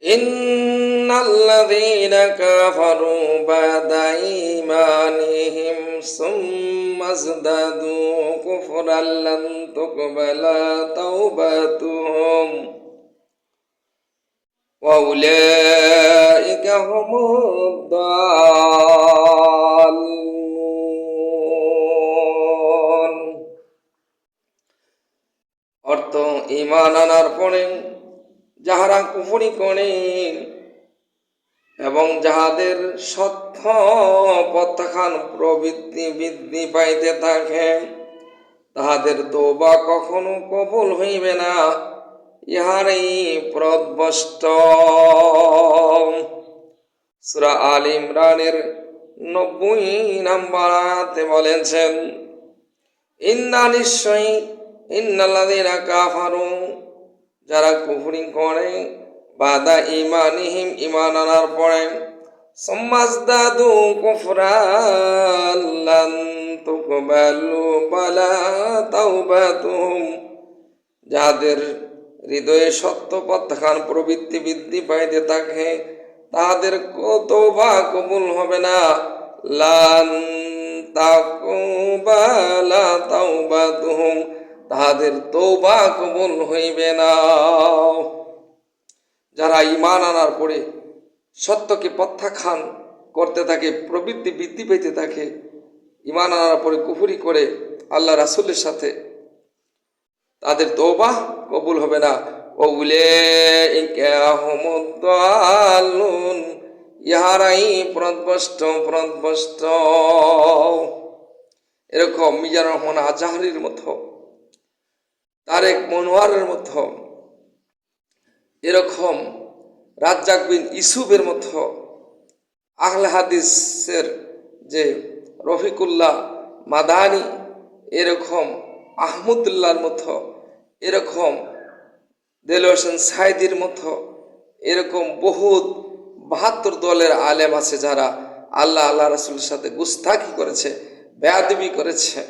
ইন্নাল্লাযীনা কাফারু বা'দা ঈমানিহিম সুম্মা ইযদাদু কুফরান লান তুকবালা তাওবাতুহুম ওয়া উলাইকা হুমুদ দাল্লুন। অর্থ, ঈমান আনার পরে যাহারা কুফরি করে এবং যাহাদের সত্য প্রত্যাখ্যান প্রবৃত্তি বৃদ্ধি পাইতে থাকে, তাহাদের তওবা কখনো কবুল হইবে না, ইহারই প্রদস্পষ্ট। সূরা আল ইমরানের ৯০ নম্বর আয়াতে বলেছেন, নিশ্চয়ই ইন্নাল্লাযীনা কাফারু, যারা কুফরি করে, বা'দা ঈমানিহিম, ঈমান আনার পরে, সুম্মা ইযদাদু কুফরান লান তুকবালু বালা তাওবাতুহুম, যাদের হৃদয়ে সত্য প্রত্যাখ্যান প্রবৃত্তি বৃদ্ধি পাইতে থাকে, তাহাদের তওবা কবুল হবে না। লান তাকবালা তাওবাতুহুম, তাহাদের তওবা কবুল হইবে না। যারা ঈমান আনার পরে সত্যকে প্রত্যাখ্যান করতে থাকে, প্রবৃত্তি বৃদ্ধি পেতে থাকে, ঈমান আনার পরে কুফরি করে আল্লাহ রাসূলের সাথে, তাদের তওবা কবুল হবে না। ও উলাইকা হুমুদ দাল্লুন, ইহারাই প্রদস্পষ্ট। এরকম মিজানুর রহমান আজহারীর মতো, তারেক মনোয়ারের মতো, এরকম রাজ্জাক বিন ইউসুফের মতো, আহলে হাদিসের যে রফিকুল্লাহ মাদানী, এরকম আহমদুল্লাহর মতো, এরকম দেলোয়ার হোসেন সাইদির মতো, এরকম বহুত ৭২ দলের আলেম আছে যারা আল্লাহ রাসূলের সাথে গুস্তাখি করেছে, বেয়াদবি করেছে।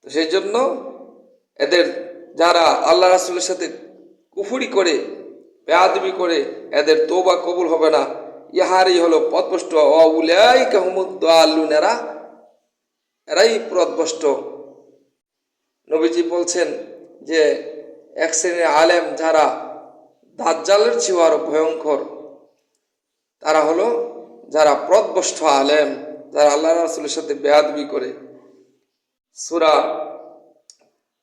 তো সেই জন্য এদের, যারা আল্লাহ রাসূলের সাথে কুফরি করে, বেয়াদবি করে, এদের তওবা কবুল হবে না, ইহারই হলো পথভ্রষ্ট। ওয়া উলাইকা হুমুদ দাল্লুন, এরাই পথভ্রষ্ট। নবীজি বলছেন যে এক শ্রেণীর আলেম যারা দাজ্জালের চেয়েও আরো ভয়ঙ্কর, তারা হলো যারা পথভ্রষ্ট আলেম, যারা আল্লাহ রাসূলের সাথে বেয়াদবি করে। সূরা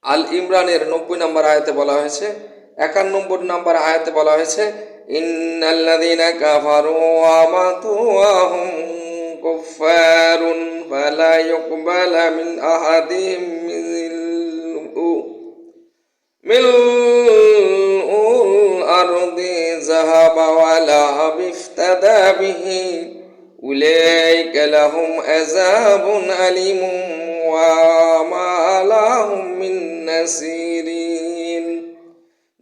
আল ইমরানের ৯০ নম্বর আয়াতে বলা হয়েছে, ৯১ নম্বর আয়াতে বলা হয়েছে, ইন্নাল্লাযীনা কাফারু ওয়া মাতু ওয়া হুম কুফফারুন ফালা ইউকবালা মিন আহাদিহিম মিলউল আরদি যাহাবা ওয়ালা বিফতাদা বিহি উলাইকা লাহুম আযাবুন আলীমুন ওয়া মা লাহুম মিন নাসিরিন।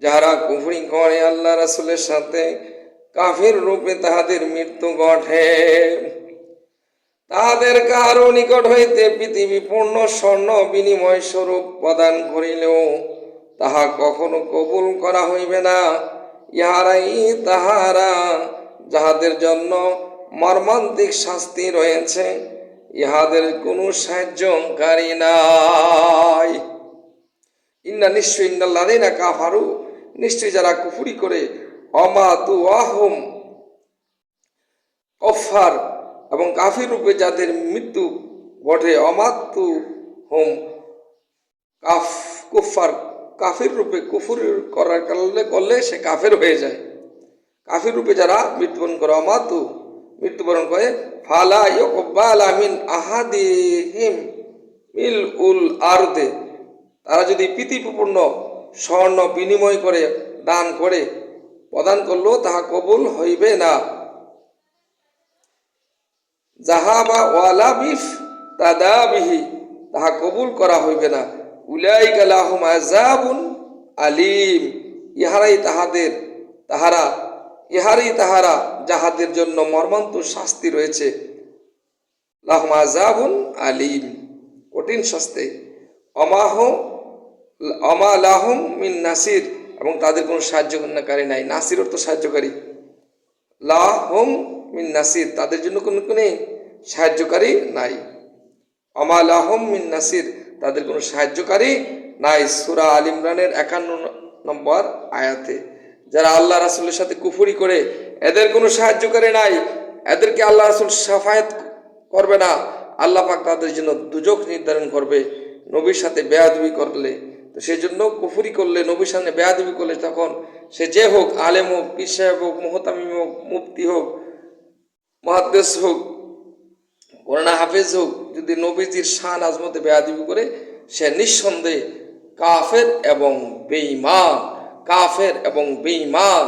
যারা কুফরি করে আল্লাহ রাসূলের সাথে, কাফির রূপে তাহাদের মৃত্যু ঘটে। তাহাদের কারো নিকট হইতে পৃথিবী পূর্ণ স্বর্ণ বিনিময় স্বরূপ প্রদান করিলেও তাহা কখনো কবুল করা হইবে না। ইহারাই তাহারা যাহাদের জন্য মর্মান্তিক শাস্তি রয়েছে, ইহাদের কোনো সাহায্যকারী নাই। নিশ্চয়ই ইন্নাল্লাযীনা কাফারু, নিশ্চয়ই যারা কুফরি করে, অমাতু ওয়াহুম কুফফার, এবং কাফির রূপে যাদের মৃত্যু ঘটে, অমাতু হুম কুফফার, কাফির রূপে কুফর করার করলে সে কাফের হয়ে যায়। কাফির রূপে যারা মৃত্যুবরণ করে, অমাতু মৃত্যুবরণ করে, ফালা ইউকবালা মিন আহাদিহিম মিলউল আরদে, তারা যদি পৃথিবীপূর্ণ স্বর্ণ বিনিময় করে, দান করে, প্রদান করলেও তাহা কবুল হইবে না। যাহাবা ওয়ালা বিফতাদা বিহি, তাহা কবুল করা হইবে না। উলাইকা লাহুম আযাবুন আলীম, ইহারাই তাহারা যাহাদের জন্য মর্মান্তিক শাস্তি রয়েছে। লাহুম আযাবুন আলীম, কঠিন শাস্তি। অমা লাহুম মিন নাসির, এবং তাদের কোনো সাহায্যকারী নাই। নাসির অর্থ সাহায্যকারী, লা হুম মিন নাসির, তাদের জন্য কোনো সাহায্যকারী নাই। আমা লাহুম মিন নাসির, তাদের কোনো সাহায্যকারী নাই। সূরা আল ইমরানের 51 নম্বর আয়াতে। যারা আল্লাহ রাসূলের সাথে কুফরি করে, এদের কোনো সাহায্যকারী নাই, এদেরকে আল্লাহ রাসূল শাফায়াত করবে না। আল্লাহ পাক তাদের জন্য দুজক নির্ধারণ করবে নবীর সাথে বেয়াদবি করলে। তো সেই জন্য কুফরি করলে, নবীর সামনে বেয়াদবি করলে, তখন সে যে হোক, আলেম হোক, পীর সাহেব হোক, মুহতামিম হোক, মুফতি হোক, মুহাদ্দিস হোক, কোরআন হাফেজ হোক, যদি নবীজির শান আজমতে বেয়াদবি করে, সে নিঃসন্দেহে কাফের এবং বেঈমান, কাফের এবং বেঈমান।